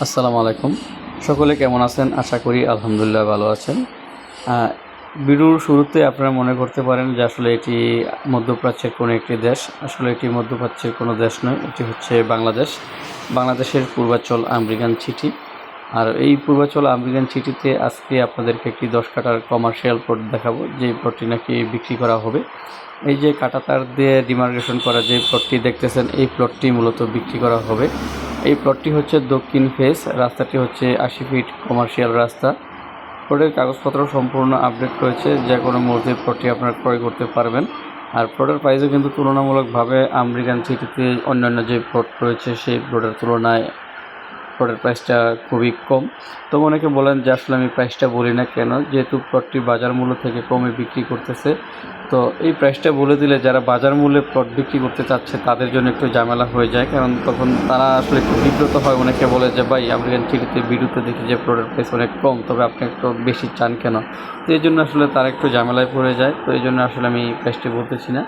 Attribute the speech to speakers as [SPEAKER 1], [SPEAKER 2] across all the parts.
[SPEAKER 1] আসসালামু আলাইকুম। সকলে কেমন আছেন? আশা করি আলহামদুলিল্লাহ ভালো আছেন। আ ভিডিওর শুরুতে আপনারা মনে করতে পারেন যে আসলে এটি মধ্যপ্রাচ্যের কোনো একটি দেশ। আসলে এটি মধ্যপ্রাচ্যের কোনো দেশ নয়। এটি হচ্ছে বাংলাদেশ। বাংলাদেশের পূর্বাঞ্চল আমেরিকান সিটি। আর এই পূর্বাঞ্চল আমেরিকান সিটিতে আজকে আপনাদেরকে একটি 10 কাঠার কমার্শিয়াল প্লট দেখাবো, যে প্লটটি নাকি বিক্রি করা হবে। এই যে কাঁটাতার দিয়ে ডিমার্কেশন করা যে প্লটটি দেখতেছেন, এই প্লটটি মূলত বিক্রি করা হবে। এই প্লটটি হচ্ছে দক্ষিণ ফেস, রাস্তাটি হচ্ছে 80 ফিট কমার্শিয়াল রাস্তা। প্লটের কাগজপত্র সম্পূর্ণ আপডেট রয়েছে, যে কোনো মুহূর্তে প্লটটি আপনারা ক্রয় করতে পারবেন। আর প্লটের প্রাইসও কিন্তু তুলনামূলকভাবে আমেরিকান সিটিতে অন্যান্য যে প্লট রয়েছে সেই প্লটের তুলনায় প্লটের প্রাইসটা খুবই কম। তো অনেকে বলেন যে আসলে আমি প্রাইসটা বলি না কেন, যেহেতু প্লটটি বাজার মূল্য থেকে কমে বিক্রি করতেছে। তো এই প্রাইসটা বলে দিলে যারা বাজার মূল্যে প্লট বিক্রি করতে চাচ্ছে তাদের জন্য একটু ঝামেলা হয়ে যায়, কারণ তখন তারা আসলে একটু বিব্রত হয়। অনেকে বলে যে ভাই, আমেরিকান সিটিতে ভিডিওতে দেখি যে প্লটের প্রাইস অনেক কম, তবে আপনি একটু বেশি চান কেন? তো এই জন্য আসলে তারা একটু ঝামেলায় পড়ে যায়। তো এই জন্য আসলে আমি প্রাইসটি বলতেছি না।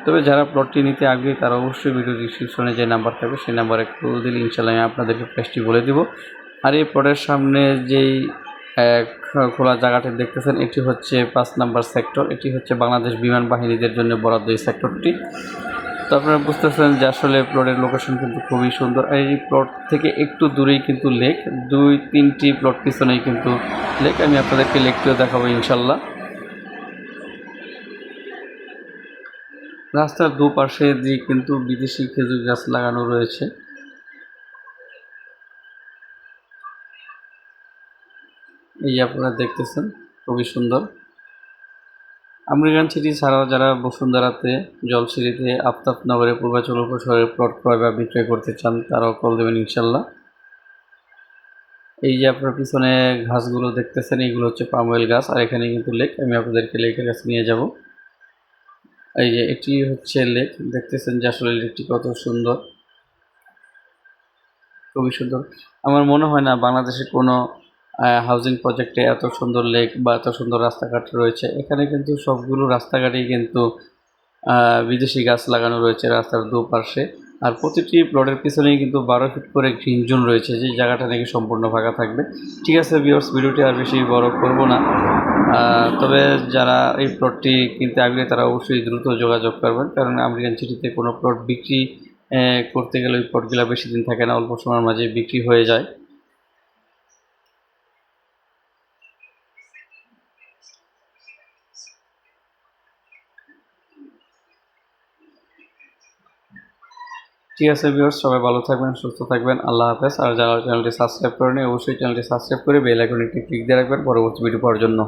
[SPEAKER 1] তবে যারা প্লটটি নিতে আগ্রহী তারা অবশ্যই ভিডিও ডিসক্রিপশনে যে নাম্বার থাকবে সেই নাম্বারে কল দিলে ইনশাল্লাহ আমি আপনাদেরকে প্রাইসটি বলে দেবো। আর এই প্লটের সামনে যেই খোলা জায়গাটি দেখতেছেন, এটি হচ্ছে 5 নাম্বার সেক্টর। এটি হচ্ছে বাংলাদেশ বিমান বাহিনীদের জন্য বরাদ্দ এই সেক্টরটি। তো আপনারা বুঝতেছেন যে আসলে প্লটের লোকেশন কিন্তু খুবই সুন্দর। আর এই প্লট থেকে একটু দূরেই কিন্তু লেক, 2-3টি প্লট পিছনেই কিন্তু লেক। আমি আপনাদেরকে লেকটিও দেখাবো ইনশাল্লাহ। রাস্তার দুপাশে দিয়ে কিন্তু বিদেশি খেজুর গাছ লাগানো রয়েছে। এই যে আপনারা দেখতেছেন, খুবই সুন্দর। আমেরিকান সিটি ছাড়াও যারা বসুন্ধরাতে, জলসিঁড়িতে, আফতাবনগরে, পূর্বাচল উপশহরে প্লট ক্রয় বা বিক্রয় করতে চান তারাও কল দেবেন ইনশাল্লাহ। এই যে আপনার পিছনে ঘাসগুলো দেখতেছেন, এইগুলো হচ্ছে পাম অয়েল গাছ। আর এখানে কিন্তু লেক, আমি আপনাদেরকে লেকের কাছে নিয়ে যাব। এই যে এটি হচ্ছে লেক, দেখতেছেন যে আসলে লেকটি কত সুন্দর, খুবই সুন্দর। আমার মনে হয় না বাংলাদেশে কোনো হাউজিং প্রজেক্টে এত সুন্দর লেক বা এত সুন্দর রাস্তাঘাট রয়েছে। এখানে কিন্তু সবগুলো রাস্তাঘাটেই কিন্তু বিদেশি গাছ লাগানো রয়েছে রাস্তার দুপাশে। আর প্রতিটি প্লটের পিছনেই কিন্তু 12 ফিট করে গ্রিন জোন রয়েছে, যে জায়গাটা নাকি সম্পূর্ণ ফাঁকা থাকবে। ঠিক আছে ভিউয়ার্স, ভিডিওটি আর বেশি বড় করব না। তবে যারা এই প্লটটি কিনতে আগ্রহী তারা অবশ্যই দ্রুত যোগাযোগ করবেন, কারণ আমেরিকান সিটিতে কোনো প্লট বিক্রি করতে গেলে ওই প্লটগুলো বেশি দিন থাকে না, অল্প সময়ের মাঝে বিক্রি হয়ে যায়। ঠিক আছে ভিউয়ার্স, সবাই ভালো থাকবেন, সুস্থ থাকবেন। আল্লাহ হাফেজ। আর যারা চ্যানেলটি সাবস্ক্রাইব করেনি অবশ্যই চ্যানেলটি সাবস্ক্রাইব করে বেল আইকনে ক্লিক দিয়ে রাখবেন পরবর্তী ভিডিও পাওয়ার জন্য।